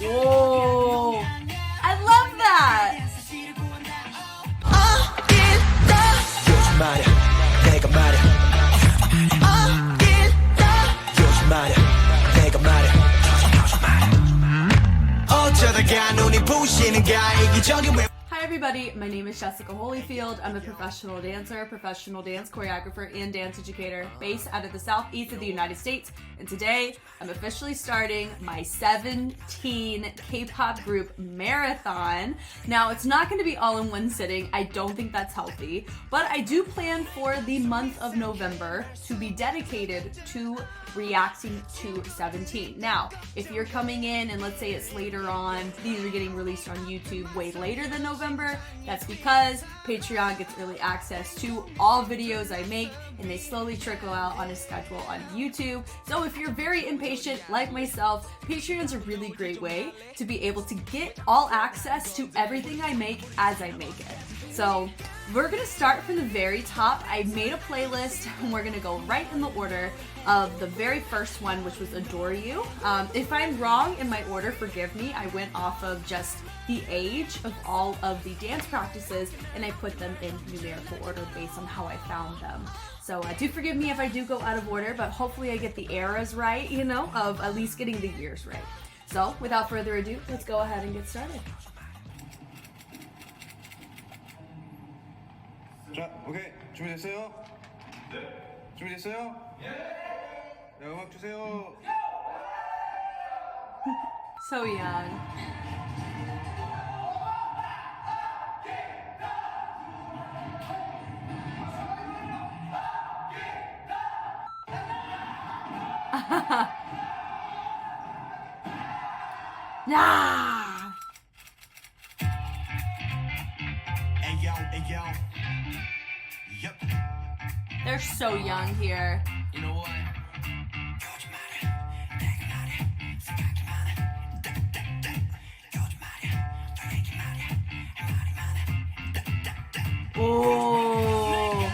Whoa! I love that! Hi everybody, my name is Jessica Holyfield. I'm a professional dancer, professional dance choreographer, and dance educator based out of the southeast of the United States. And today, I'm officially starting my 17 K-pop group marathon. Now, it's not going to be all in one sitting. I don't think that's healthy. But I do plan for the month of November to be dedicated to reacting to 17. Now, if you're coming in and let's say it's later on, these are getting released on YouTube way later than November, that's because Patreon gets early access to all videos I make and they slowly trickle out on a schedule on YouTube. So if you're very impatient like myself, Patreon's a really great way to be able to get all access to everything I make as I make it. So we're gonna start from the very top. I made a playlist and we're gonna go right in the order of the very first one, which was Adore You. If I'm wrong in my order, forgive me. I went off of just the age of all of the dance practices and I put them in numerical order based on how I found them. So do forgive me if I do go out of order, but hopefully I get the eras right, you know, of at least getting the years right. So without further ado, let's go ahead and get started. 자, 오케이. 준비됐어요? 네. 준비됐어요? 예. 네, 음악 주세요. So young. Nah. Yep. They're so young here. You know what? Oh.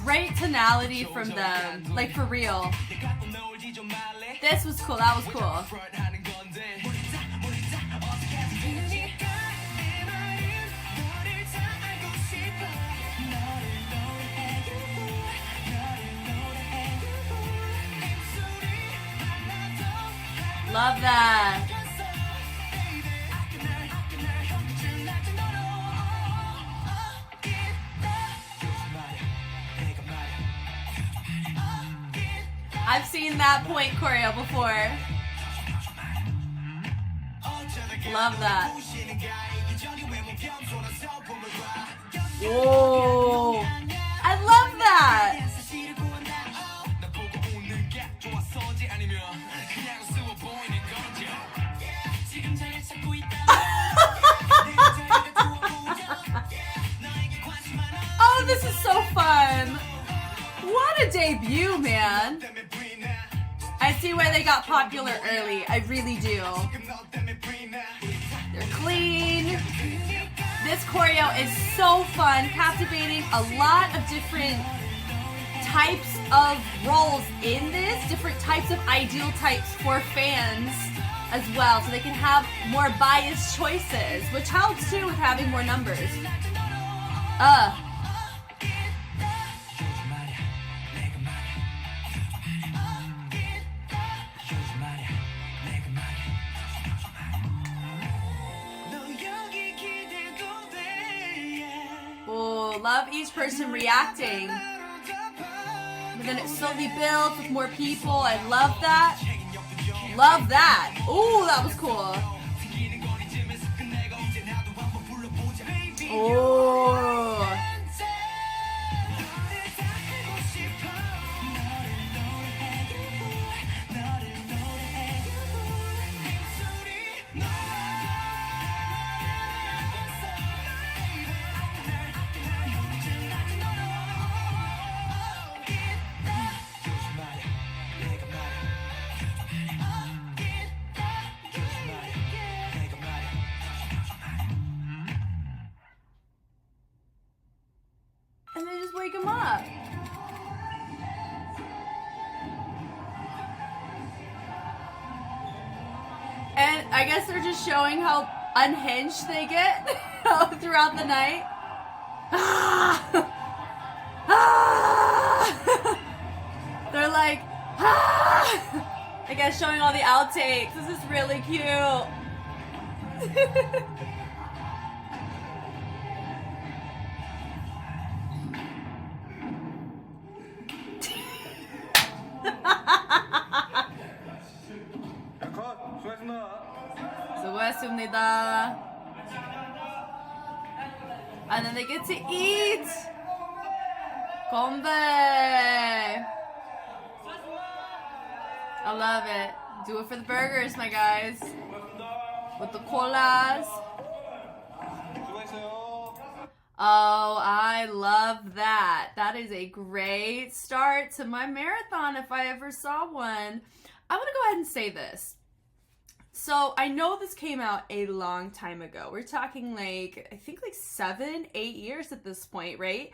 Great tonality from them, like for real. This was cool, that was cool. Love that. I've seen that point choreo before. Love that. Whoa. I love that. Oh, this is so fun. What a debut, man. I see why they got popular early. I really do. They're clean. This choreo is so fun, captivating. A lot of different types of roles in this, different types of ideal types for fans as well, so they can have more biased choices, which helps too with having more numbers. Love each person reacting. But then it slowly builds with more people. I love that. Love that. Ooh, that was cool. Oh. up. And I guess they're just showing how unhinged they get throughout the night. Ah! Ah! They're like, ah! I guess showing all the outtakes. This is really cute. 컷! 수고하셨습니다. 수고했습니다. And then they get to eat. 건배. I love it. Do it for the burgers, my guys. With the colas. 수고했어요. Oh, I love that. That is a great start to my marathon if I ever saw one. I'm going to go ahead and say this. So I know this came out a long time ago. We're talking like, I think like 7, 8 years at this point, right?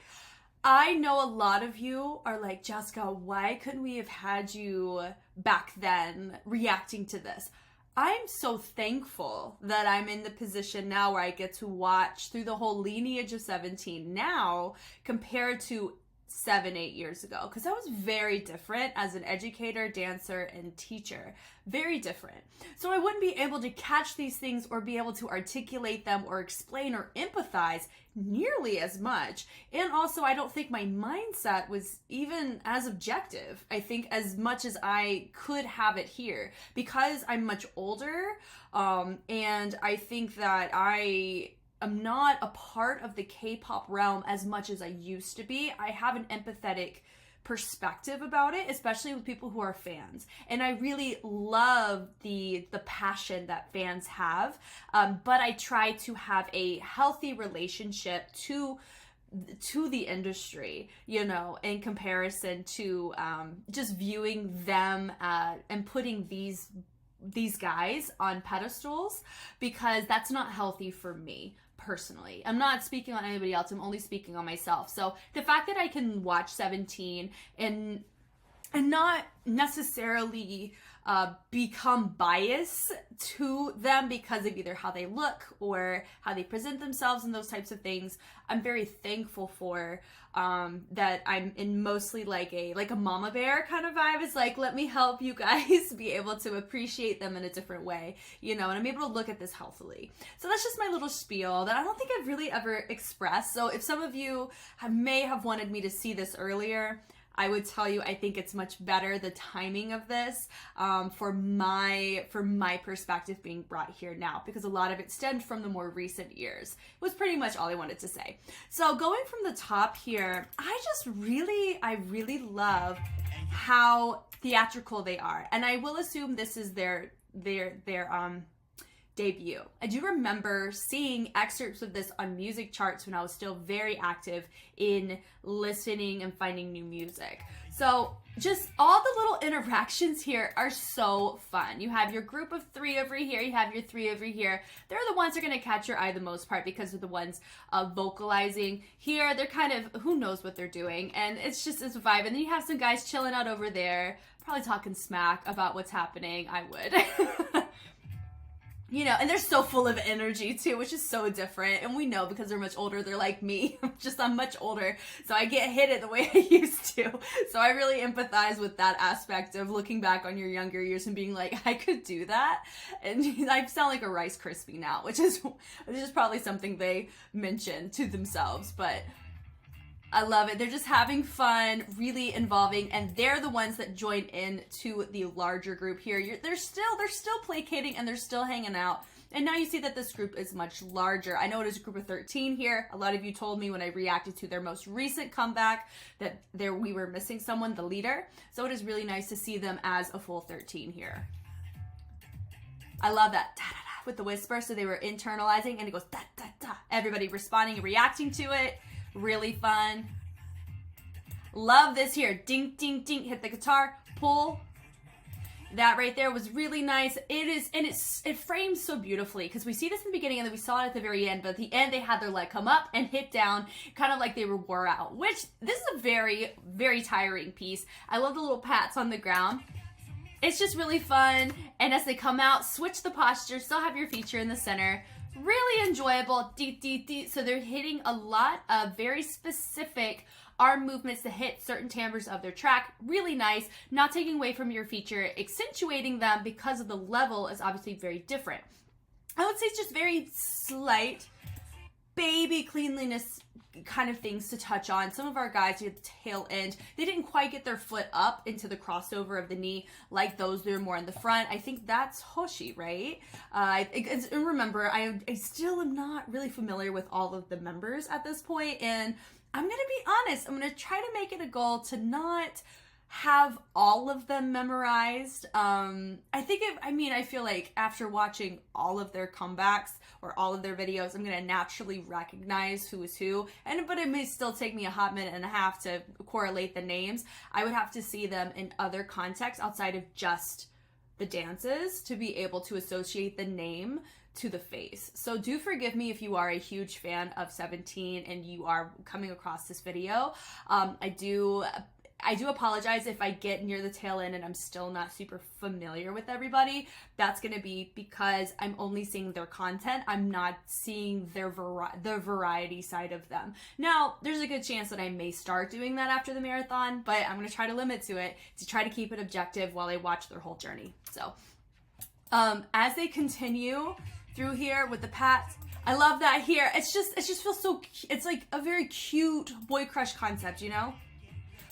I know a lot of you are like, Jessica, why couldn't we have had you back then reacting to this? I'm so thankful that I'm in the position now where I get to watch through the whole lineage of 17 now compared to 7, 8 years ago, because I was very different as an educator, dancer, and teacher. Very different. So I wouldn't be able to catch these things or be able to articulate them or explain or empathize nearly as much. And also, I don't think my mindset was even as objective, I think, as much as I could have it here, because I'm much older, and I think that I'm not a part of the K-pop realm as much as I used to be. I have an empathetic perspective about it, especially with people who are fans. And I really love the passion that fans have. But I try to have a healthy relationship to the industry, you know, in comparison to just viewing them and putting these guys on pedestals, because that's not healthy for me personally. I'm not speaking on anybody else. I'm only speaking on myself. So the fact that I can watch 17 and not necessarily become biased to them because of either how they look or how they present themselves and those types of things, I'm very thankful for that. I'm in mostly like a mama bear kind of vibe. It's like, let me help you guys be able to appreciate them in a different way, you know, and I'm able to look at this healthily. So that's just my little spiel that I don't think I've really ever expressed. So if some of you may have wanted me to see this earlier, I would tell you, I think it's much better, the timing of this, for my perspective being brought here now, because a lot of it stemmed from the more recent years. It was pretty much all I wanted to say. So going from the top here, I really love how theatrical they are. And I will assume this is their debut. I do remember seeing excerpts of this on music charts when I was still very active in listening and finding new music. So just all the little interactions here are so fun. You have your group of 3 over here, you have your 3 over here. They're the ones that are going to catch your eye the most part because they're the ones vocalizing. Here, they're kind of, who knows what they're doing, and it's just this vibe. And then you have some guys chilling out over there, probably talking smack about what's happening. I would. You know, and they're so full of energy too, which is so different. And we know because they're much older, they're like me. I'm much older, so I get hit it the way I used to. So I really empathize with that aspect of looking back on your younger years and being like, I could do that. And I sound like a Rice Krispie now, which is probably something they mention to themselves, but I love it. They're just having fun, really involving, and they're the ones that join in to the larger group here. They're still placating and they're still hanging out. And now you see that this group is much larger. I know it is a group of 13 here. A lot of you told me when I reacted to their most recent comeback that we were missing someone, the leader. So it is really nice to see them as a full 13 here. I love that da-da-da with the whisper. So they were internalizing and it goes da-da-da. Everybody responding and reacting to it. Really fun. Love this here. Ding, ding, ding. Hit the guitar. Pull. That right there was really nice. It frames so beautifully because we see this in the beginning and then we saw it at the very end, but at the end they had their leg come up and hit down, kind of like they were wore out, which this is a very, very tiring piece. I love the little pats on the ground. It's just really fun. And as they come out, switch the posture, still have your feature in the center. Really enjoyable. So they're hitting a lot of very specific arm movements to hit certain timbres of their track. Really nice, not taking away from your feature, accentuating them because of the level is obviously very different. I would say it's just very slight baby cleanliness kind of things to touch on. Some of our guys at the tail end, they didn't quite get their foot up into the crossover of the knee like those that are more in the front. I think that's Hoshi, right? Remember, I still am not really familiar with all of the members at this point, and I'm going to be honest, I'm going to try to make it a goal to not have all of them memorized. I feel like after watching all of their comebacks or all of their videos, I'm going to naturally recognize who is who. But it may still take me a hot minute and a half to correlate the names. I would have to see them in other contexts outside of just the dances to be able to associate the name to the face. So do forgive me if you are a huge fan of 17 and you are coming across this video. I do apologize if I get near the tail end and I'm still not super familiar with everybody. That's going to be because I'm only seeing their content. I'm not seeing the variety side of them. Now, there's a good chance that I may start doing that after the marathon, but I'm going to try to limit to it to try to keep it objective while I watch their whole journey. So, as they continue through here with the pats, I love that here. It just feels so, it's like a very cute boy crush concept, you know?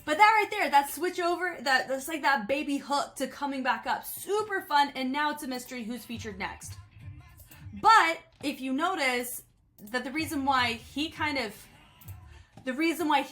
But that right there, that switch over, that's like that baby hook to coming back up. Super fun, and now it's a mystery who's featured next. But if you notice that the reason why he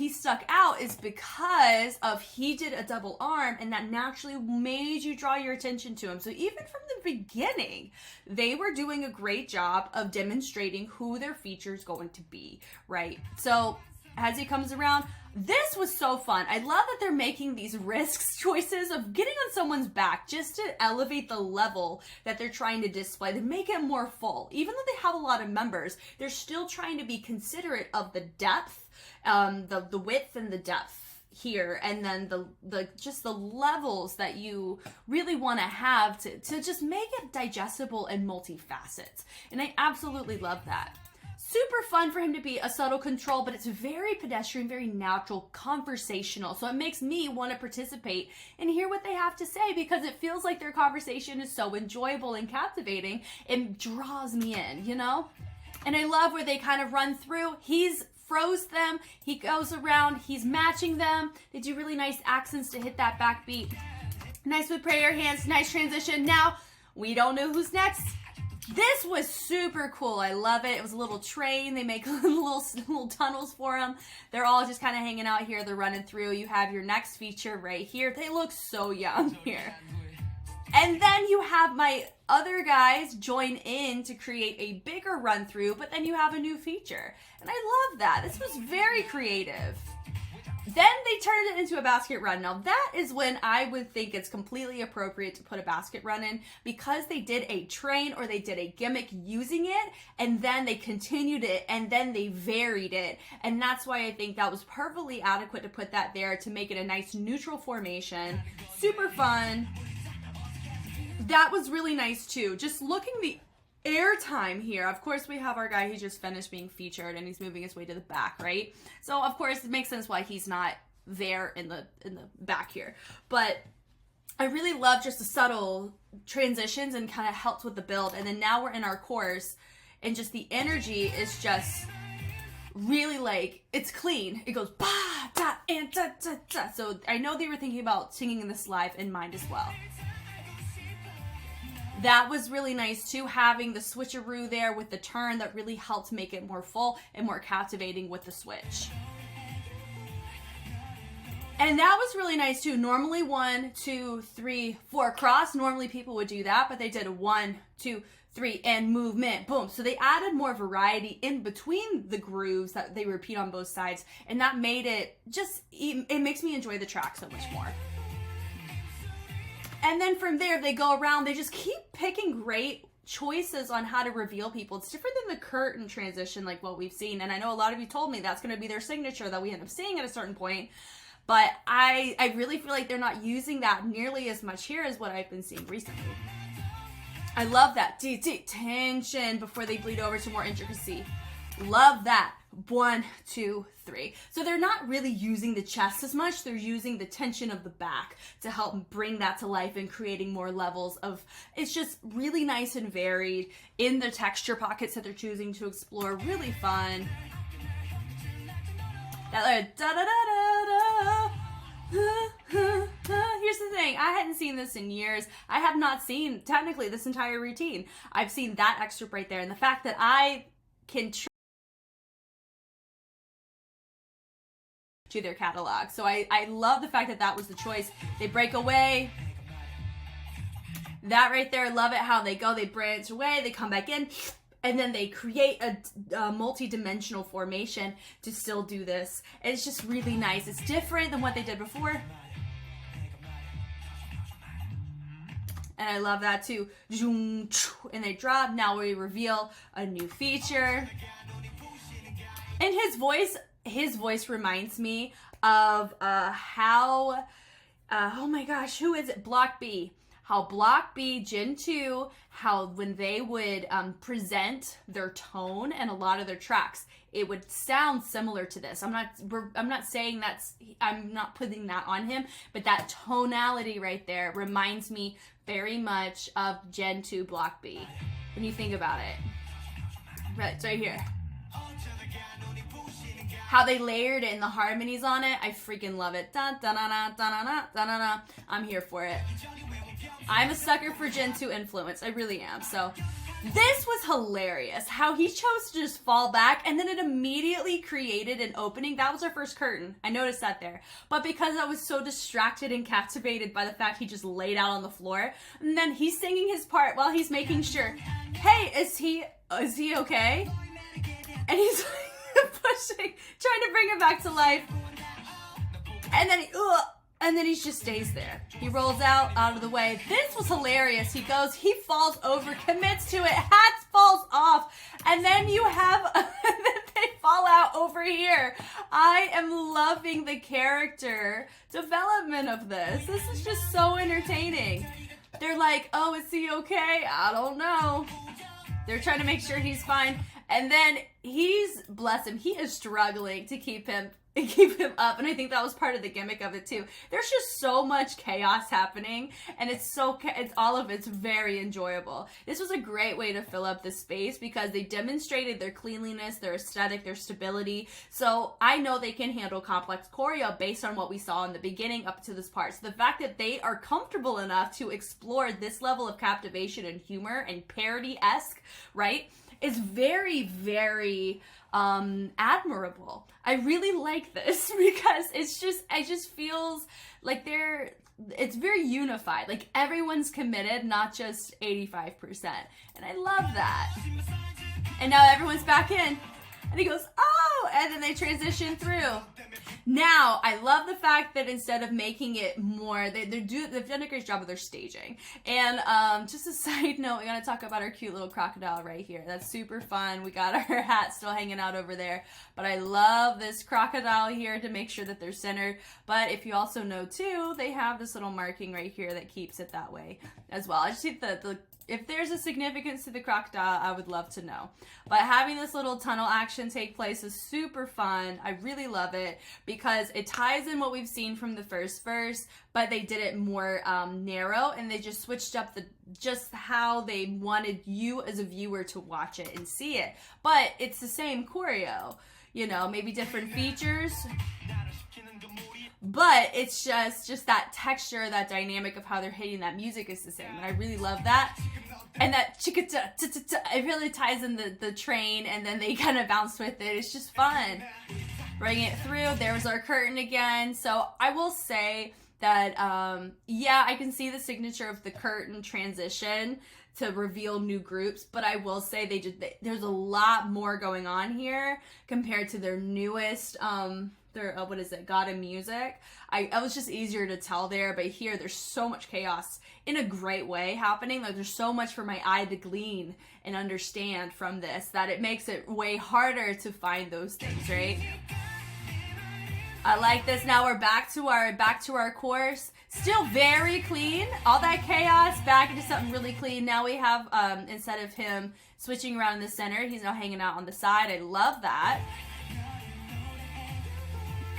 stuck out is because of he did a double arm, and that naturally made you draw your attention to him. So even from the beginning, they were doing a great job of demonstrating who their feature is going to be, right? So as he comes around, this was so fun. I love that they're making these risks choices of getting on someone's back just to elevate the level that they're trying to display, to make it more full. Even though they have a lot of members, they're still trying to be considerate of the depth, the width and the depth here, and then the just the levels that you really want to have to just make it digestible and multifaceted. And I absolutely love that. Super fun for him to be a subtle control, but it's very pedestrian, very natural, conversational. So it makes me want to participate and hear what they have to say because it feels like their conversation is so enjoyable and captivating. It draws me in, you know? And I love where they kind of run through. He's froze them. He goes around. He's matching them. They do really nice accents to hit that backbeat. Nice with prayer hands. Nice transition. Now, we don't know who's next. This was super cool. I love it. It was a little train. They make little tunnels for them. They're all just kind of hanging out here. They're running through. You have your next feature right here. They look so young here. And then you have my other guys join in to create a bigger run through, but then you have a new feature. And I love that. This was very creative. Then they turned it into a basket run. Now that is when I would think it's completely appropriate to put a basket run in because they did a train or they did a gimmick using it and then they continued it and then they varied it. And that's why I think that was perfectly adequate to put that there to make it a nice neutral formation. Super fun. That was really nice too. Just looking the airtime here. Of course, we have our guy who just finished being featured and he's moving his way to the back, right? So of course it makes sense why he's not there in the back here. But I really love just the subtle transitions and kind of helped with the build. And then now we're in our course and just the energy is just really like, it's clean. It goes ba, da, and da, da, da. So I know they were thinking about singing this live in mind as well. That was really nice too, having the switcheroo there with the turn that really helped make it more full and more captivating with the switch. And that was really nice too. Normally 1, 2, 3, 4 cross. Normally people would do that, but they did a 1, 2, 3 and movement. Boom. So they added more variety in between the grooves that they repeat on both sides. And that made it just, it makes me enjoy the track so much more. And then from there, they go around, they just keep picking great choices on how to reveal people. It's different than the curtain transition like what we've seen. And I know a lot of you told me that's going to be their signature that we end up seeing at a certain point. But I really feel like they're not using that nearly as much here as what I've been seeing recently. I love that. Tension before they bleed over to more intricacy. Love that. 1, 2, 3. So they're not really using the chest as much. They're using the tension of the back to help bring that to life and creating more levels of, it's just really nice and varied in the texture pockets that they're choosing to explore. Really fun. That da da da da da. Here's the thing, I hadn't seen this in years. I have not seen technically this entire routine. I've seen that excerpt right there, and the fact that I can to their catalog. So I love the fact that that was the choice. They break away. That right there, love it how they go. They branch away, they come back in, and then they create a multi-dimensional formation to still do this. And it's just really nice. It's different than what they did before. And I love that too. And they drop. Now we reveal a new feature. And his voice reminds me of how, oh my gosh, who is it? Block B. How Block B, Gen 2, how when they would present their tone and a lot of their tracks, it would sound similar to this. I'm not saying I'm not putting that on him, but that tonality right there reminds me very much of Gen 2 Block B when you think about it. Right, it's right here. How they layered in the harmonies on it, I freaking love it. Dun, dun, dun, dun, dun, dun, dun, dun, dun. I'm here for it. I'm a sucker for Gen 2 influence. I really am. So this was hilarious. How he chose to just fall back and then it immediately created an opening. That was our first curtain. I noticed that there. But because I was so distracted and captivated by the fact he just laid out on the floor, and then he's singing his part while he's making sure, hey, is he okay? And he's pushing, trying to bring him back to life. And then he just stays there. He rolls out of the way. This was hilarious. He goes, he falls over, commits to it, hat falls off, and then you have, then they fall out over here. I am loving the character development of this. This is just so entertaining. They're like, oh, is he okay? I don't know. They're trying to make sure he's fine. And then bless him, he is struggling to keep him up, and I think that was part of the gimmick of it too. There's just so much chaos happening, and it's very enjoyable. This was a great way to fill up the space because they demonstrated their cleanliness, their aesthetic, their stability. So I know they can handle complex choreo based on what we saw in the beginning up to this part. So the fact that they are comfortable enough to explore this level of captivation and humor and parody-esque, right, is very, very admirable. I really like this because it just feels like it's very unified. Like everyone's committed, not just 85%. And I love that. And now everyone's back in. And he goes, oh, and then they transition through. Now, I love the fact that instead of making it more, they've done a great job of their staging. And just a side note, we gotta talk about our cute little crocodile right here. That's super fun. We got our hat still hanging out over there. But I love this crocodile here to make sure that they're centered. But if you also know too, they have this little marking right here that keeps it that way as well. I just think if there's a significance to the crocodile, I would love to know. But having this little tunnel action take place is super fun. I really love it because it ties in what we've seen from the first verse, but they did it more narrow, and they just switched up just how they wanted you as a viewer to watch it and see it. But it's the same choreo, maybe different features. But it's just that texture, that dynamic of how they're hitting that music is the same. And I really love that. And that it really ties in the train, and then they kind of bounce with it. It's just fun. Bring it through. There's our curtain again. So I will say that, I can see the signature of the curtain transition to reveal new groups, but I will say there's a lot more going on here compared to their newest what is it, God and Music. I was just easier to tell there, but here there's so much chaos in a great way happening. Like there's so much for my eye to glean and understand from this that it makes it way harder to find those things, right? I like this. Now we're back to our course. Still very clean. All that chaos back into something really clean. Now we have instead of him switching around in the center, he's now hanging out on the side. I love that.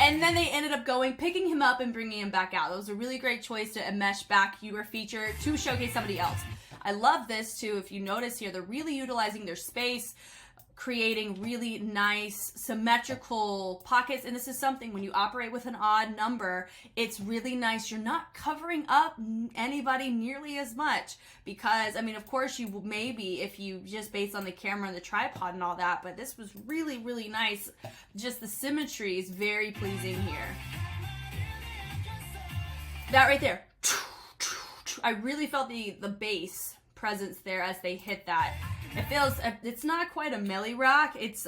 And then they ended up picking him up and bringing him back out. That was a really great choice to mesh back your feature to showcase somebody else. I love this too. If you notice here, they're really utilizing their space, creating really nice symmetrical pockets. And this is something when you operate with an odd number, it's really nice. You're not covering up anybody nearly as much because, I mean, of course you maybe if you just based on the camera and the tripod and all that, but this was really, really nice. Just the symmetry is very pleasing here. That right there. I really felt the bass presence there as they hit that. It's not quite a melee rock, it's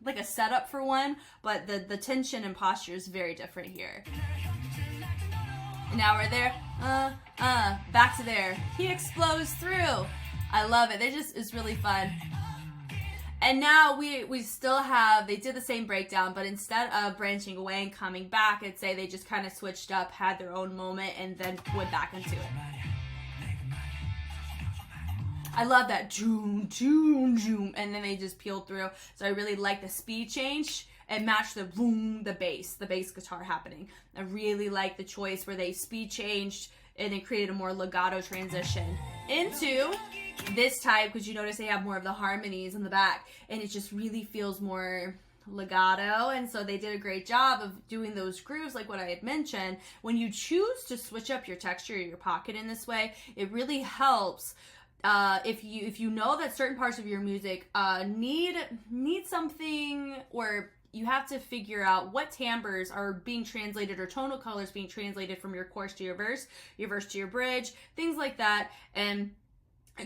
like a setup for one, but the tension and posture is very different here. And now we're there, back to there. He explodes through. I love it. It's really fun. And now we still have, they did the same breakdown, but instead of branching away and coming back, I'd say they just kind of switched up, had their own moment, and then went back into it. I love that, zoom, zoom, zoom, and then they just peeled through. So I really like the speed change and match the boom, the bass guitar happening. I really like the choice where they speed changed and it created a more legato transition into this type, because you notice they have more of the harmonies in the back, and it just really feels more legato. And so they did a great job of doing those grooves, like what I had mentioned. When you choose to switch up your texture or your pocket in this way, it really helps. If you know that certain parts of your music need something, or you have to figure out what timbres are being translated or tonal colors being translated from your chorus to your verse to your bridge, things like that. And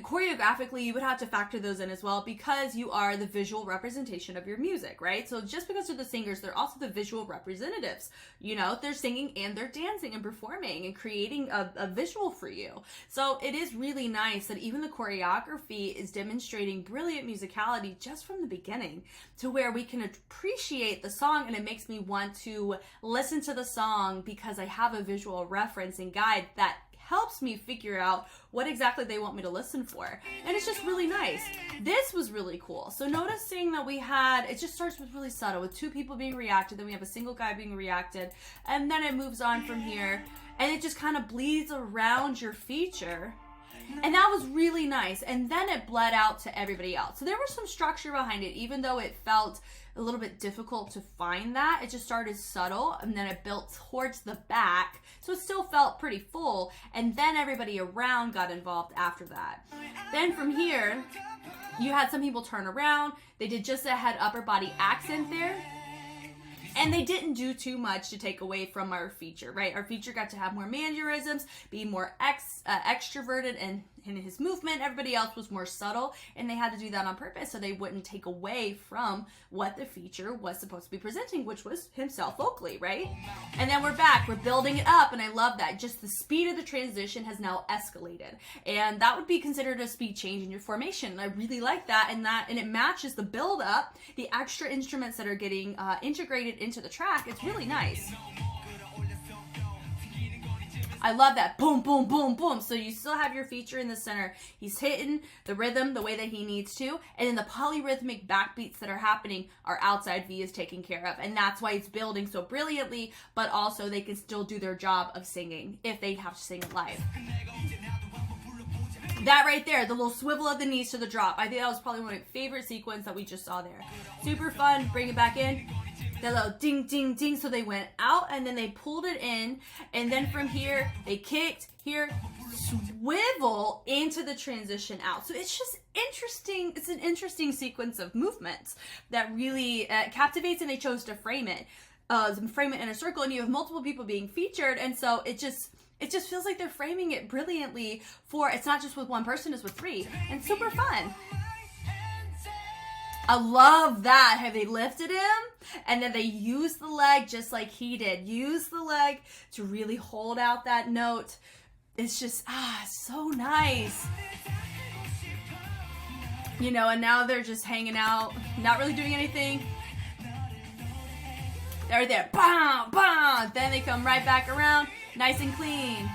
choreographically, you would have to factor those in as well, because you are the visual representation of your music, right? So just because they're the singers, they're also the visual representatives. You know, they're singing and they're dancing and performing and creating a visual for you. So it is really nice that even the choreography is demonstrating brilliant musicality just from the beginning, to where we can appreciate the song, and it makes me want to listen to the song because I have a visual reference and guide that helps me figure out what exactly they want me to listen for. And it's just really nice. This was really cool. So noticing that we had, it just starts with really subtle, with two people being reacted, then we have a single guy being reacted, and then it moves on from here, and it just kind of bleeds around your feature. And that was really nice. And then it bled out to everybody else. So there was some structure behind it, even though it felt a little bit difficult to find that. It just started subtle, and then it built towards the back. So it still felt pretty full. And then everybody around got involved after that. Then from here, you had some people turn around. They did just a head upper body accent there. And they didn't do too much to take away from our feature, right? Our feature got to have more mannerisms, be more extroverted in his movement. Everybody else was more subtle, and they had to do that on purpose so they wouldn't take away from what the feature was supposed to be presenting, which was himself vocally, right? And then we're back. We're building it up, and I love that. Just the speed of the transition has now escalated, and that would be considered a speed change in your formation. And I really like that, and it matches the build up, the extra instruments that are getting integrated into the track. It's really nice. I love that. Boom, boom, boom, boom. So you still have your feature in the center. He's hitting the rhythm the way that he needs to. And then the polyrhythmic backbeats that are happening, our outside V is taken care of. And that's why it's building so brilliantly, but also they can still do their job of singing if they have to sing it live. That right there, the little swivel of the knees to the drop. I think that was probably one of my favorite sequences that we just saw there. Super fun. Bring it back in. That little ding, ding, ding. So they went out and then they pulled it in. And then from here, they kicked here, swivel into the transition out. So it's just interesting. It's an interesting sequence of movements that really captivates, and they chose to frame it. Frame it in a circle, and you have multiple people being featured. And so it just feels like they're framing it brilliantly for, it's not just with one person, it's with three. And super fun. I love that. Have they lifted him? And then they use the leg just like he did. Use the leg to really hold out that note. It's just, so nice. You know, and now they're just hanging out, not really doing anything. They're there, bam, bam. Then they come right back around, nice and clean.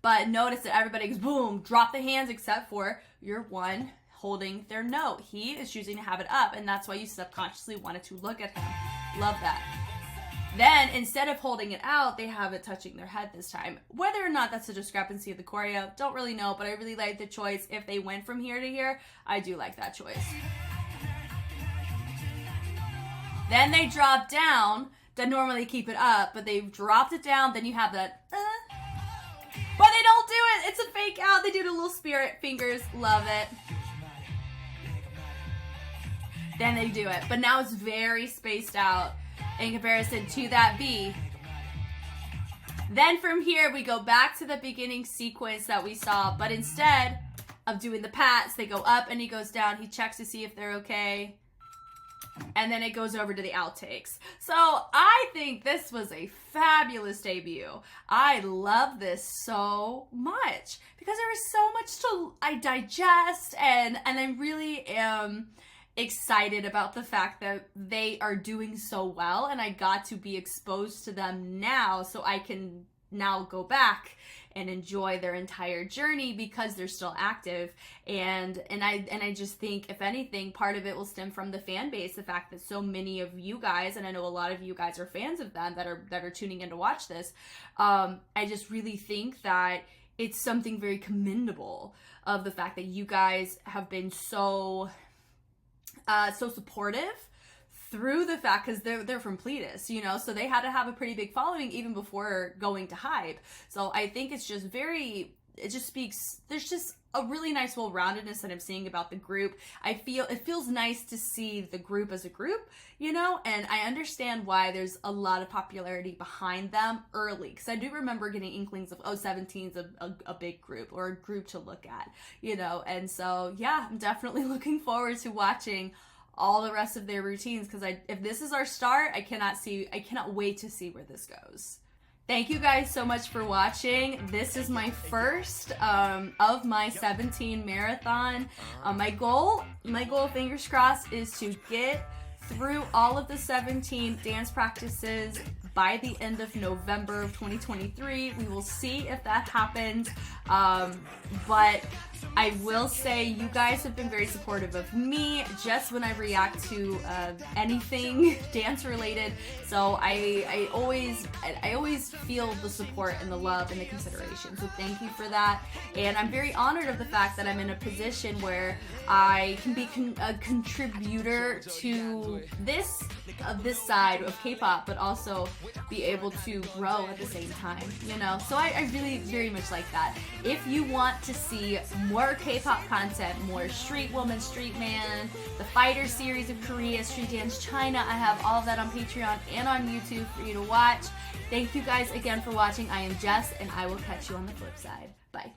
But notice that everybody goes, boom, drop the hands except for your one holding their note. He is choosing to have it up, and that's why you subconsciously wanted to look at him. Love that. Then, instead of holding it out, they have it touching their head this time. Whether or not that's a discrepancy of the choreo, don't really know, but I really like the choice. If they went from here to here, I do like that choice. Then they drop down. They normally keep it up, but they've dropped it down. Then you have that, but they don't do it. It's a fake out. They do the little spirit fingers. Love it. Then they do it. But now it's very spaced out in comparison to that B. Then from here, we go back to the beginning sequence that we saw, but instead of doing the pats, they go up and he goes down. He checks to see if they're okay. And then it goes over to the outtakes. So I think this was a fabulous debut. I love this so much because there was so much to digest, and I really am excited about the fact that they are doing so well, and I got to be exposed to them now, so I can now go back and enjoy their entire journey because they're still active. And I just think, if anything, part of it will stem from the fan base, the fact that so many of you guys, and I know a lot of you guys are fans of them that are tuning in to watch this. I just really think that it's something very commendable of the fact that you guys have been so supportive through the fact, because they're from Pledis, you know, so they had to have a pretty big following even before going to Hype. So I think it's just it just speaks, there's just a really nice well-roundedness that I'm seeing about the group. It feels nice to see the group as a group, you know, and I understand why there's a lot of popularity behind them early, because I do remember getting inklings of, 17's a big group, or a group to look at, you know, and so yeah, I'm definitely looking forward to watching all the rest of their routines, because if this is our start, I cannot wait to see where this goes. Thank you guys so much for watching. This is my first of my 17 marathon. My goal, fingers crossed, is to get through all of the 17 dance practices by the end of November of 2023. We will see if that happens. But I will say you guys have been very supportive of me just when I react to anything dance related. So I always feel the support and the love and the consideration. So thank you for that. And I'm very honored of the fact that I'm in a position where I can be a contributor to this side of K-pop, but also be able to grow at the same time, you know? So I really very much like that. If you want to see more K-pop content, more Street Woman, Street Man, the Fighter series of Korea, Street Dance China, I have all of that on Patreon and on YouTube for you to watch. Thank you guys again for watching. I am Jess, and I will catch you on the flip side. Bye.